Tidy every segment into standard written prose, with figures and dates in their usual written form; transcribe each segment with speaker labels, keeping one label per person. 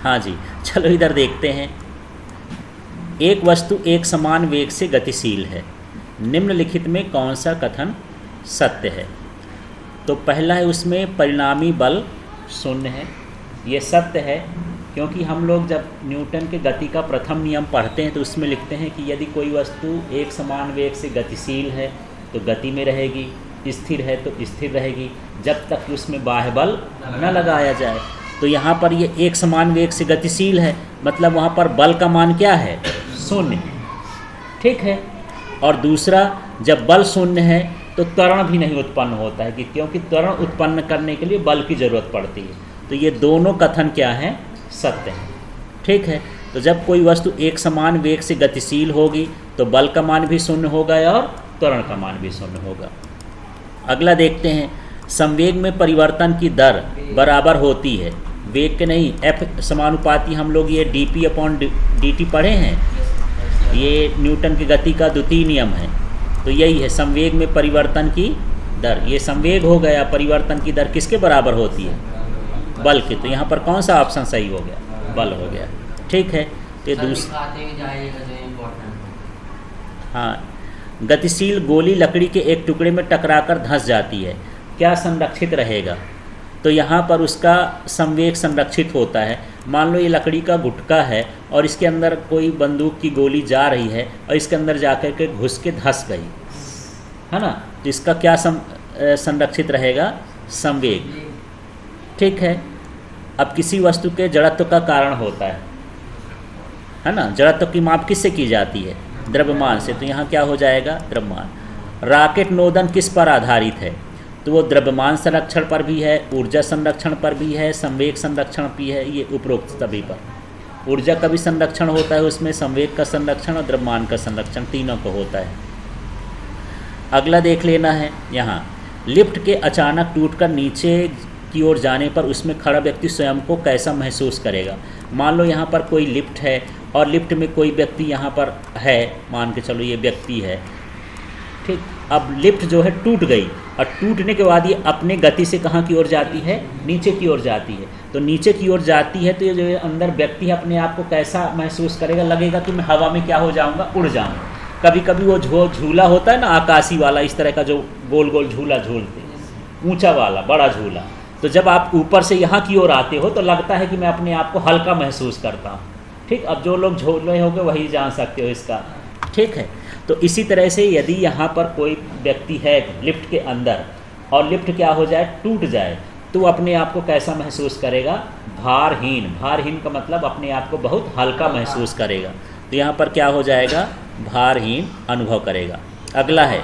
Speaker 1: हाँ जी, चलो इधर देखते हैं। एक वस्तु एक समान वेग से गतिशील है, निम्नलिखित में कौन सा कथन सत्य है? तो पहला है उसमें परिणामी बल शून्य है, ये सत्य है, क्योंकि हम लोग जब न्यूटन के गति का प्रथम नियम पढ़ते हैं तो उसमें लिखते हैं कि यदि कोई वस्तु एक समान वेग से गतिशील है तो गति में रहेगी, स्थिर है तो स्थिर रहेगी, जब तक कि उसमें बाह्य बल न लगाया जाए। तो यहाँ पर ये एक समान वेग से गतिशील है, मतलब वहाँ पर बल का मान क्या है? शून्य, ठीक है। और दूसरा, जब बल शून्य है तो त्वरण भी नहीं उत्पन्न होता है, कि क्योंकि त्वरण उत्पन्न करने के लिए बल की ज़रूरत पड़ती है। तो ये दोनों कथन क्या हैं? सत्य हैं, ठीक है। तो जब कोई वस्तु एक समान वेग से गतिशील होगी तो बल का मान भी शून्य होगा और त्वरण का मान भी शून्य होगा। अगला देखते हैं, संवेग में परिवर्तन की दर बराबर होती है, वेग के नहीं, F समानुपाती हम लोग ये dp/dt पढ़े हैं, ये न्यूटन की गति का द्वितीय नियम है। तो यही है, संवेग में परिवर्तन की दर, ये संवेग हो गया, परिवर्तन की दर किसके बराबर होती है? बल के। तो यहाँ पर कौन सा ऑप्शन सही हो गया? बल हो गया, ठीक है। तो दूसरा, हाँ, गतिशील गोली लकड़ी के एक टुकड़े में टकराकर धंस जाती है, क्या संरक्षित रहेगा? तो यहाँ पर उसका संवेग संरक्षित होता है। मान लो ये लकड़ी का गुटका है और इसके अंदर कोई बंदूक की गोली जा रही है और इसके अंदर जाकर के घुस के धंस गई, है ना, तो इसका क्या संरक्षित रहेगा? संवेग, ठीक है। अब किसी वस्तु के जड़त्व का कारण होता है ना, जड़त्व की माप किससे की जाती है? द्रव्यमान से। तो यहाँ क्या हो जाएगा? द्रव्यमान। रॉकेट नोदन किस पर आधारित है? तो वो द्रव्यमान संरक्षण पर भी है, ऊर्जा संरक्षण पर भी है, संवेग संरक्षण भी है, ये उपरोक्त सभी पर। ऊर्जा का भी संरक्षण होता है उसमें, संवेग का संरक्षण और द्रव्यमान का संरक्षण, तीनों को होता है। अगला देख लेना है, यहाँ लिफ्ट के अचानक टूटकर नीचे की ओर जाने पर उसमें खड़ा व्यक्ति स्वयं को कैसा महसूस करेगा? मान लो यहाँ पर कोई लिफ्ट है और लिफ्ट में कोई व्यक्ति यहाँ पर है, मान के चलो ये व्यक्ति है, ठीक। अब लिफ्ट जो है टूट गई और टूटने के बाद ये अपने गति से कहाँ की ओर जाती है? नीचे की ओर जाती है। तो नीचे की ओर जाती है तो ये जो अंदर व्यक्ति है अपने आप को कैसा महसूस करेगा? लगेगा कि मैं हवा में क्या हो जाऊँगा? उड़ जाऊँगा। कभी कभी वो झूला होता है ना, आकाशी वाला, इस तरह का जो गोल गोल झूला झूलते, ऊंचा वाला बड़ा झूला, तो जब आप ऊपर से यहाँ की ओर आते हो तो लगता है कि मैं अपने आप को हल्का महसूस करता हूँ, ठीक। अब जो लोग झूल रहे होंगे वही जान सकते हो इसका, ठीक है। तो इसी तरह से यदि यहाँ पर कोई व्यक्ति है लिफ्ट के अंदर और लिफ्ट क्या हो जाए? टूट जाए, तो अपने आप को कैसा महसूस करेगा? भारहीन। भारहीन का मतलब अपने आप को बहुत हल्का महसूस करेगा। तो यहाँ पर क्या हो जाएगा? भारहीन अनुभव करेगा। अगला है,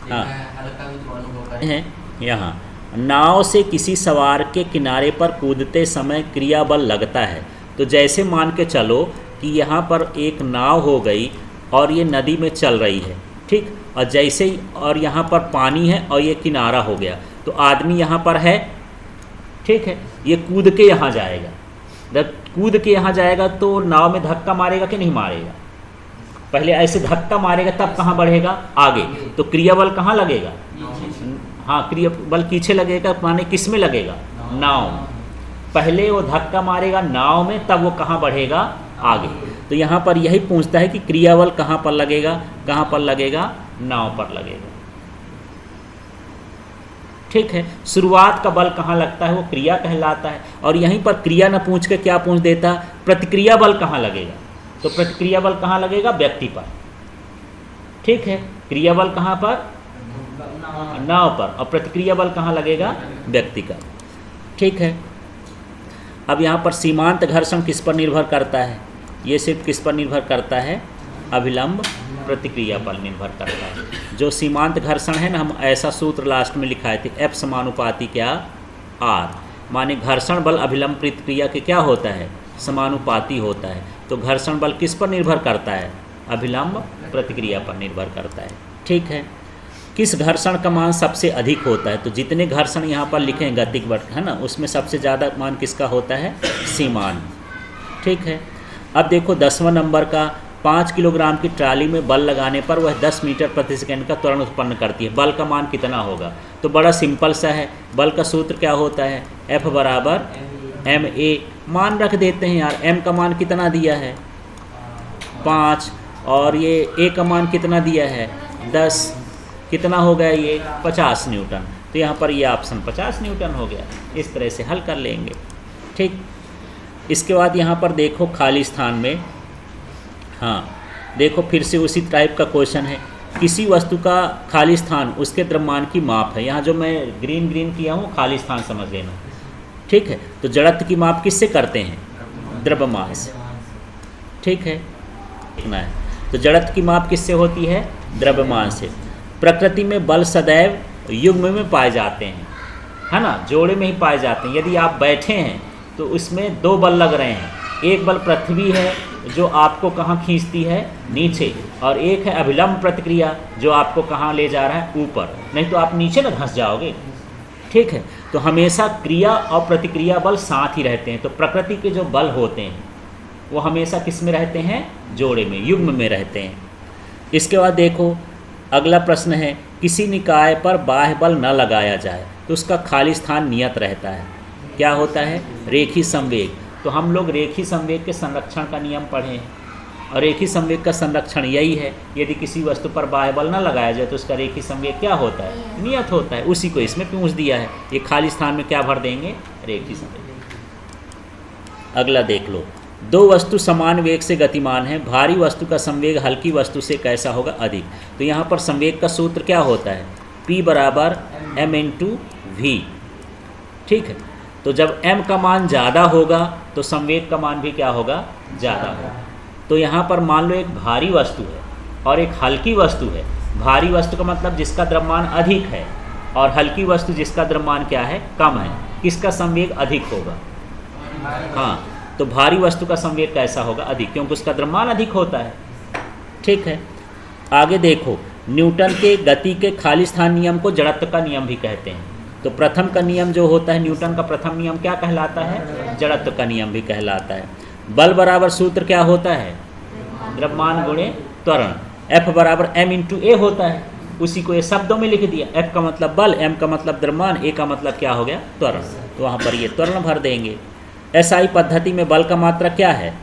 Speaker 1: हाँ है यहाँ, नाव से किसी सवार के किनारे पर कूदते समय क्रिया बल लगता है। तो जैसे मान के चलो कि यहाँ पर एक नाव हो गई और ये नदी में चल रही है, ठीक, और जैसे ही और यहाँ पर पानी है और ये किनारा हो गया, तो आदमी यहाँ पर है, ठीक है, ये कूद के यहाँ जाएगा। जब कूद के यहाँ जाएगा तो नाव में धक्का मारेगा कि नहीं मारेगा? पहले ऐसे धक्का मारेगा तब कहाँ बढ़ेगा? आगे। तो क्रियाबल कहाँ लगेगा? हाँ, क्रियाबल पीछे लगेगा, माने किस में लगेगा? नाव। पहले वो धक्का मारेगा नाव में, तब वो कहाँ बढ़ेगा? आगे। तो यहाँ पर यही पूछता है कि क्रियाबल कहाँ पर लगेगा? कहाँ पर लगेगा? नाव पर लगेगा, ठीक है। शुरुआत का बल कहाँ लगता है? वो क्रिया कहलाता है। और यहीं पर क्रिया न पूछ के क्या पूछ देता? प्रतिक्रिया बल कहाँ लगेगा? तो प्रतिक्रिया बल कहाँ लगेगा? व्यक्ति पर, ठीक है। क्रिया बल कहाँ पर? नाव पर। और प्रतिक्रिया बल कहाँ लगेगा? व्यक्ति का, ठीक है। अब यहाँ पर सीमांत घर्षण किस पर निर्भर करता है? ये सिर्फ किस पर निर्भर करता है? अभिलंब प्रतिक्रिया पर निर्भर करता है। जो सीमांत घर्षण है ना, हम ऐसा सूत्र लास्ट में लिखाए थे, F समानुपाती क्या? R, माने घर्षण बल अभिलंब प्रतिक्रिया के क्या होता है? समानुपाती होता है। तो घर्षण बल किस पर निर्भर करता है? अभिलंब प्रतिक्रिया पर निर्भर करता है, ठीक है। किस घर्षण का मान सबसे अधिक होता है? तो जितने घर्षण यहाँ पर लिखे हैं गतिक बल, है ना, उसमें सबसे ज़्यादा मान किसका होता है? सीमांत, ठीक है। अब देखो 10वां नंबर का, 5 किलोग्राम की ट्राली में बल लगाने पर वह 10 मीटर प्रति सेकंड का त्वरण उत्पन्न करती है, बल का मान कितना होगा? तो बड़ा सिंपल सा है, बल का सूत्र क्या होता है? F बराबर ma मान रख देते हैं यार, m का मान कितना दिया है 5, और ये a का मान कितना दिया है 10, कितना हो गया ये 50 न्यूटन। तो यहाँ पर ये ऑप्शन 50 न्यूटन हो गया। इस तरह से हल कर लेंगे। ठीक, इसके बाद यहाँ पर देखो खाली स्थान में, हाँ देखो फिर से उसी टाइप का क्वेश्चन है। किसी वस्तु का खाली स्थान उसके द्रव्यमान की माप है। यहाँ जो मैं ग्रीन किया हूँ खाली स्थान समझ लेना। ठीक है, तो जड़त्व की माप किससे करते हैं? द्रव्यमान से। ठीक है, लिखना है। तो जड़त्व की माप किससे होती है? द्रव्यमान से। प्रकृति में बल सदैव युग्म में पाए जाते हैं, है ना, जोड़े में ही पाए जाते हैं। यदि आप बैठे हैं तो उसमें 2 बल लग रहे हैं। एक बल पृथ्वी है जो आपको कहाँ खींचती है? नीचे, और एक है अभिलंब प्रतिक्रिया जो आपको कहाँ ले जा रहा है? ऊपर। नहीं तो आप नीचे ना धंस जाओगे। ठीक है, तो हमेशा क्रिया और प्रतिक्रिया बल साथ ही रहते हैं। तो प्रकृति के जो बल होते हैं वो हमेशा किस में रहते हैं? जोड़े में, युग्म में रहते हैं। इसके बाद देखो अगला प्रश्न है, किसी निकाय पर बाह्य बल न लगाया जाए तो उसका खाली स्थान नियत रहता है। क्या होता है? रेखी संवेग। तो हम लोग रेखी संवेग के संरक्षण का नियम पढ़े हैं, और रेखी संवेग का संरक्षण यही है, यदि किसी वस्तु पर बाह्य बल न लगाया जाए तो उसका रेखी संवेग क्या होता है? नियत होता है। उसी को इसमें पूछ दिया है। ये खाली स्थान में क्या भर देंगे? रेखी संवेग। अगला देख लो, 2 वस्तु समान वेग से गतिमान है, भारी वस्तु का संवेग हल्की वस्तु से कैसा होगा? अधिक। तो यहाँ पर संवेग का सूत्र क्या होता है? P बराबर m/v। ठीक है, तो जब m का मान ज़्यादा होगा तो संवेग का मान भी क्या होगा? ज़्यादा होगा। तो यहाँ पर मान लो एक भारी वस्तु है और एक हल्की वस्तु है। भारी वस्तु का मतलब जिसका द्रव्यमान अधिक है, और हल्की वस्तु जिसका द्रव्यमान क्या है? कम है। किसका संवेग अधिक होगा? हाँ, तो भारी वस्तु का संवेग कैसा होगा? अधिक, क्योंकि उसका द्रव्यमान अधिक होता है। ठीक है, आगे देखो, न्यूटन के गति के खाली स्थान नियम को जड़त्व का नियम भी कहते हैं। तो प्रथम का नियम जो होता है, न्यूटन का प्रथम नियम क्या कहलाता है? जड़त्व का नियम भी कहलाता है। बल बराबर सूत्र क्या होता है? द्रव्यमान गुणे त्वरण। F बराबर m/a होता है। उसी को ये शब्दों में लिख दिया। F का मतलब बल, m का मतलब द्रव्यमान, a का मतलब क्या हो गया? त्वरण। तो वहाँ पर ये त्वरण भर देंगे। SI पद्धति में बल का मात्रक क्या है?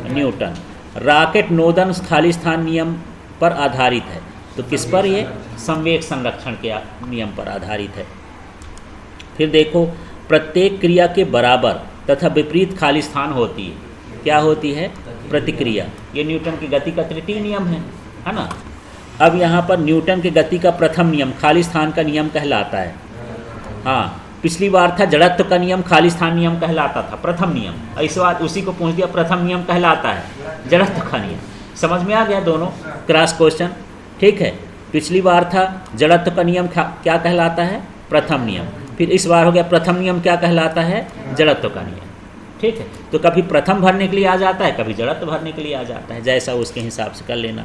Speaker 1: न्यूटन। रॉकेट नोदन खाली स्थान नियम पर आधारित है। तो किस पर? ये संवेग संरक्षण के नियम पर आधारित है। फिर देखो, प्रत्येक क्रिया के बराबर तथा विपरीत खाली स्थान होती है। क्या होती है? प्रतिक्रिया। ये न्यूटन की गति का तृतीय नियम है ना। अब यहाँ पर न्यूटन की गति का प्रथम नियम खाली स्थान का नियम कहलाता है। हाँ, पिछली बार था जड़त्व का नियम खाली स्थान नियम कहलाता था, प्रथम नियम। इस बार उसी को पूछ दिया, प्रथम नियम कहलाता है जड़त्व का नियम। समझ में आ गया दोनों क्रॉस क्वेश्चन? ठीक है, पिछली बार था जड़त्व का नियम क्या कहलाता है? प्रथम नियम। फिर इस बार हो गया प्रथम नियम क्या कहलाता है? जड़त्व का नियम। ठीक है, तो कभी प्रथम भरने के लिए आ जाता है, कभी जड़त्व भरने के लिए आ जाता है, जैसा उसके हिसाब से कर लेना।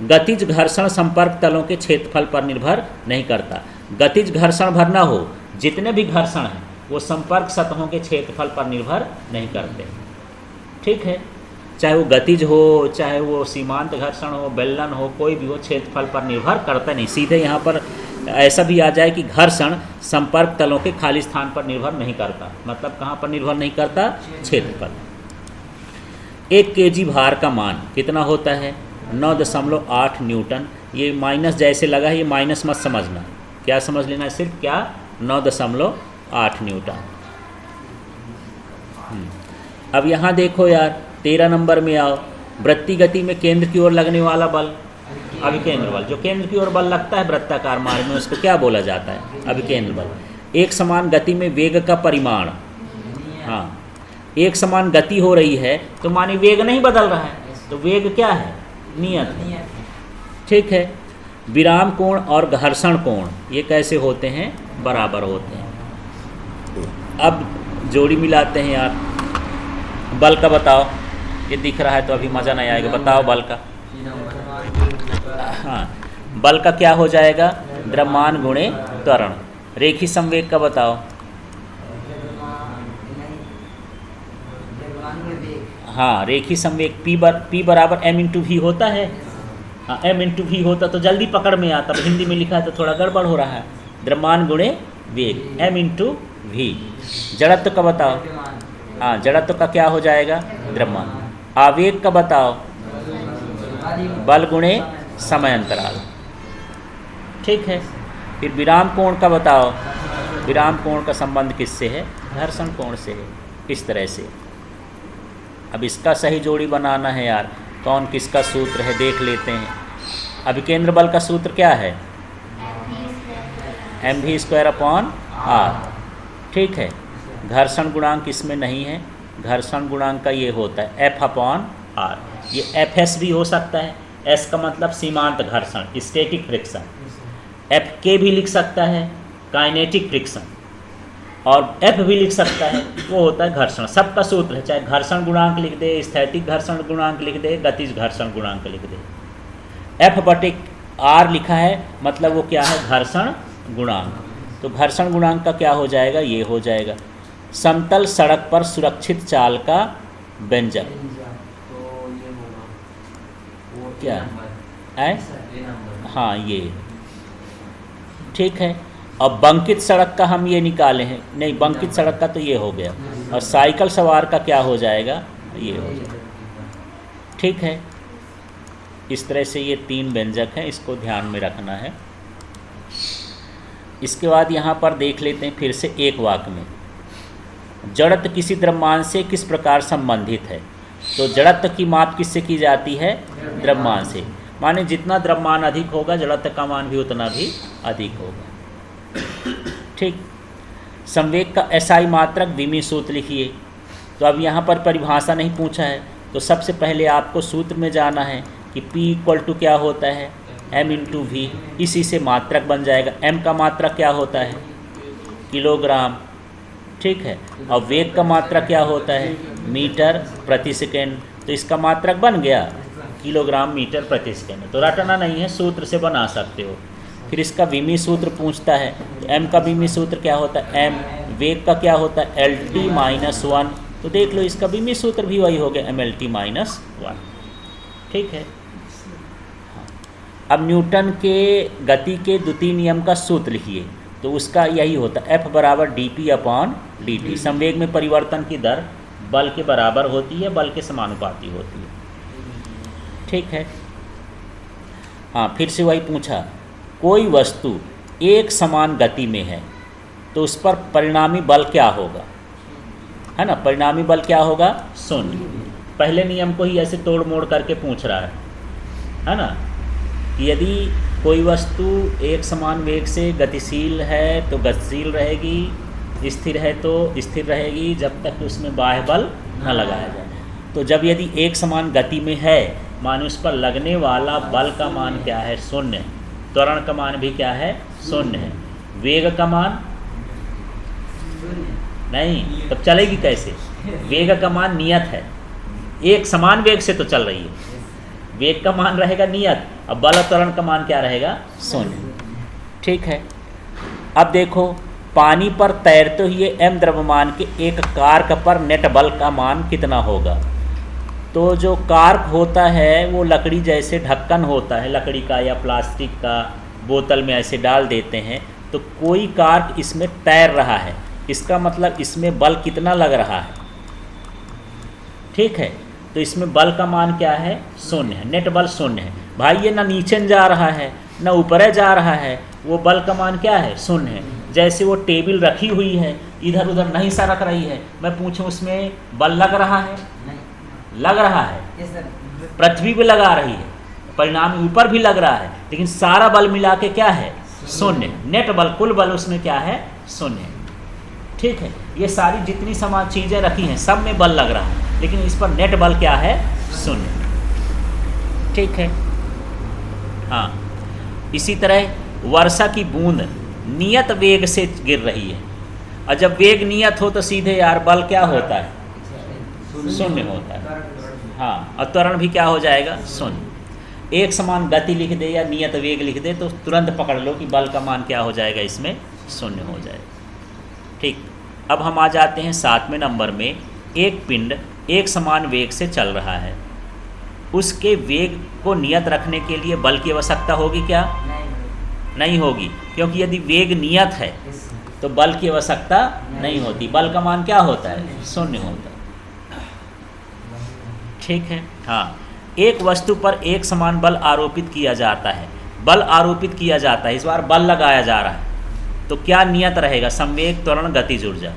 Speaker 1: गतिज घर्षण संपर्क तलों के क्षेत्रफल पर निर्भर नहीं करता। गतिज घर्षण भरना हो, जितने भी घर्षण हैं वो संपर्क सतहों के क्षेत्रफल पर निर्भर नहीं करते। ठीक है, चाहे वो गतिज हो, चाहे वो सीमांत घर्षण हो, बेलन हो, कोई भी हो, क्षेत्रफल पर निर्भर करता नहीं। सीधे यहाँ पर ऐसा भी आ जाए कि घर्षण संपर्क तलों के खाली स्थान पर निर्भर नहीं करता। मतलब कहाँ पर निर्भर नहीं करता? क्षेत्रफल। 1 kg भार का मान कितना होता है? 9.8 न्यूटन। ये माइनस जैसे लगा है, ये माइनस मत समझना, क्या समझ लेना है? सिर्फ क्या? 9.8 न्यूटन। अब यहाँ देखो यार, 13 नंबर में आओ। वृत्तीय गति में केंद्र की ओर लगने वाला बल अभिकेंद्र बल। जो केंद्र की ओर बल लगता है वृत्ताकार मार्ग में, उसको क्या बोला जाता है? अभिकेंद्र बल। एक समान गति में वेग का परिमाण। हाँ, एक समान गति हो रही है तो माने वेग नहीं बदल रहा है, तो वेग क्या है? नियत है। ठीक है, विराम कोण और घर्षण कोण ये कैसे होते हैं? बराबर होते हैं। अब जोड़ी मिलाते हैं यार। बल का बताओ। ये दिख रहा है तो अभी मज़ा नहीं आएगा। बताओ बल का। हाँ, बल का क्या हो जाएगा? द्रव्यमान गुणे त्वरण। रेखी संवेग का बताओ। हाँ, रेखी संवेग P बराबर m/v होता है। हाँ, m/v होता तो जल्दी पकड़ में आता। हिंदी में लिखा है तो थोड़ा गड़बड़ हो रहा है। द्रव्यमान गुणे वेग m/v। जड़त्व का बताओ। हाँ, जड़त्व का क्या हो जाएगा? द्रव्यमान। आवेग का बताओ? बल गुणे समय अंतराल। ठीक है। फिर विराम कोण का बताओ? विराम कोण का संबंध किससे है? घर्षण कोण से है। इस तरह से अब इसका सही जोड़ी बनाना है यार। कौन किसका सूत्र है देख लेते हैं। अभिकेंद्र बल का सूत्र क्या है? mv²/r। ठीक है। घर्षण गुणांक इसमें नहीं है। घर्षण गुणांक का ये होता है F/r। ये Fs भी हो सकता है। S का मतलब सीमांत घर्षण, स्टैटिक फ्रिक्शन। Fk भी लिख सकता है, काइनेटिक फ्रिक्शन। और F भी लिख सकता है, वो होता है घर्षण। सबका सूत्र है, चाहे घर्षण गुणांक लिख दे, स्थैतिक घर्षण गुणांक लिख दे, गतिज घर्षण गुणांक लिख दे। F/r लिखा है मतलब वो क्या है? घर्षण गुणांक। तो घर्षण गुणांक का क्या हो जाएगा? ये हो जाएगा समतल सड़क पर सुरक्षित चाल का व्यंजक। क्या है? हाँ, ये ठीक है। अब बंकित सड़क का हम ये निकाले हैं, नहीं बंकित सड़क का तो ये हो गया। और साइकिल सवार का क्या हो जाएगा? ये हो जाएगा। ठीक है। इस तरह से ये 3 व्यंजक हैं, इसको ध्यान में रखना है। इसके बाद यहाँ पर देख लेते हैं फिर से एक वाक्य में, जड़त्व किसी द्रव्यमान से किस प्रकार संबंधित है। तो जड़त्व की माप किससे की जाती है? द्रव्यमान से। माने जितना द्रव्यमान अधिक होगा जड़त्व का मान भी उतना भी अधिक होगा। ठीक। संवेग का SI मात्रक द्विमीय सूत्र लिखिए। तो अब यहाँ पर परिभाषा नहीं पूछा है, तो सबसे पहले आपको सूत्र में जाना है कि P क्या होता है? m/v। इसी से मात्रक बन जाएगा। m का मात्रक क्या होता है? किलोग्राम। ठीक है। और वेग का मात्रक क्या होता है? मीटर प्रति सेकेंड। तो इसका मात्रक बन गया किलोग्राम मीटर प्रति सेकेंड। तो रटना नहीं है, सूत्र से बना सकते हो। फिर इसका विमीय सूत्र पूछता है, तो m का विमीय सूत्र क्या होता है? m। वेग का क्या होता है? LT-1। तो देख लो इसका विमीय सूत्र भी वही हो गया, mLT-1। ठीक है। अब न्यूटन के गति के द्वितीय नियम का सूत्र लिखिए। तो उसका यही होता है F = dP/dt। संवेग में परिवर्तन की दर बल के बराबर होती है, बल के समानुपाती होती है। ठीक है। हाँ, फिर से वही पूछा, कोई वस्तु एक समान गति में है तो उस पर परिणामी बल क्या होगा? है ना, परिणामी बल क्या होगा? 0। पहले नियम को ही ऐसे तोड़ मोड़ करके पूछ रहा है ना, कि यदि कोई वस्तु एक समान वेग से गतिशील है तो गतिशील रहेगी, स्थिर है तो स्थिर रहेगी, जब तक कि उसमें बाह्य बल न लगाया जाए। तो जब यदि एक समान गति में है, माने उस पर लगने वाला बल का मान क्या है? 0। त्वरण का मान भी क्या है? 0 है। वेग का मान नहीं, तब चलेगी कैसे? वेग का मान नियत है, एक समान वेग से तो चल रही है, वेग का मान रहेगा नियत। अब बल त्वरण का मान क्या रहेगा? 0। ठीक है। अब देखो, पानी पर तैरते हुए m द्रव्यमान के एक कार्क पर नेट बल का मान कितना होगा? तो जो कार्क होता है वो लकड़ी जैसे ढक्कन होता है, लकड़ी का या प्लास्टिक का, बोतल में ऐसे डाल देते हैं। तो कोई कार्क इसमें तैर रहा है, इसका मतलब इसमें बल कितना लग रहा है? ठीक है। तो इसमें बल का मान क्या है? 0 है। नेट बल 0 है। भाई ये ना नीचे जा रहा है ना ऊपर जा रहा है, वो बल का मान क्या है? 0 है। जैसे वो टेबल रखी हुई है, इधर उधर नहीं सरक रही है, मैं पूछूं उसमें बल लग रहा है? लग रहा है। पृथ्वी पे लगा रही है, परिणाम ऊपर भी लग रहा है, लेकिन सारा बल मिला के क्या है? 0। नेट बल, कुल बल उसमें क्या है? 0। ठीक है। ये सारी जितनी समान चीज़ें रखी हैं सब में बल लग रहा है, लेकिन इस पर नेट बल क्या है? 0। ठीक है। हाँ, इसी तरह वर्षा की बूंद नियत वेग से गिर रही है, और जब वेग नियत हो तो सीधे यार बल क्या होता है? 0 होता है। हाँ, और त्वरण भी क्या हो जाएगा? 0। एक समान गति लिख दे या नियत वेग लिख दे तो तुरंत पकड़ लो कि बल का मान क्या हो जाएगा? इसमें 0 हो जाएगा। ठीक। अब हम आ जाते हैं 7वें नंबर में। एक पिंड एक समान वेग से चल रहा है, उसके वेग को नियत रखने के लिए बल की आवश्यकता होगी क्या? नहीं होगी, क्योंकि यदि वेग नियत है तो बल की आवश्यकता नहीं होती। बल का मान क्या होता है? शून्य होता है। ठीक है। हाँ, एक वस्तु पर एक समान बल आरोपित किया जाता है, बल आरोपित किया जाता है, इस बार बल लगाया जा रहा है, तो क्या नियत रहेगा? संवेग, त्वरण, गतिज ऊर्जा।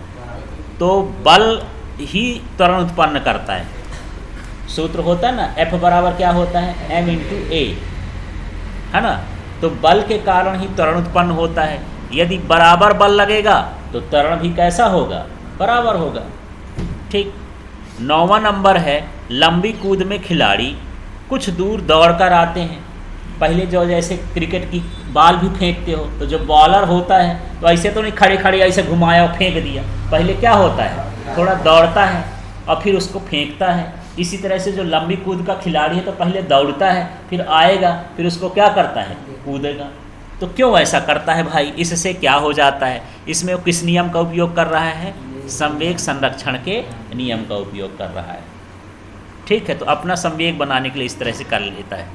Speaker 1: तो बल ही त्वरण उत्पन्न करता है। सूत्र होता है ना, F बराबर क्या होता है? m इंटू ए, है ना। तो बल के कारण ही त्वरण उत्पन्न होता है। यदि बराबर बल लगेगा तो त्वरण भी कैसा होगा? बराबर होगा। ठीक। 9वां नंबर है, लंबी कूद में खिलाड़ी कुछ दूर दौड़कर आते हैं। पहले जो जैसे क्रिकेट की बॉल भी फेंकते हो, तो जो बॉलर होता है तो ऐसे तो नहीं खड़े खड़े ऐसे घुमाया और फेंक दिया। पहले क्या होता है? थोड़ा दौड़ता है और फिर उसको फेंकता है। इसी तरह से जो लंबी कूद का खिलाड़ी है तो पहले दौड़ता है, फिर आएगा, फिर उसको क्या करता है? कूदेगा। तो क्यों ऐसा करता है भाई? इससे क्या हो जाता है? इसमें वो किस नियम का उपयोग कर रहा है? संवेग संरक्षण के नियम का उपयोग कर रहा है। ठीक है। तो अपना संवेग बनाने के लिए इस तरह से कर लेता है।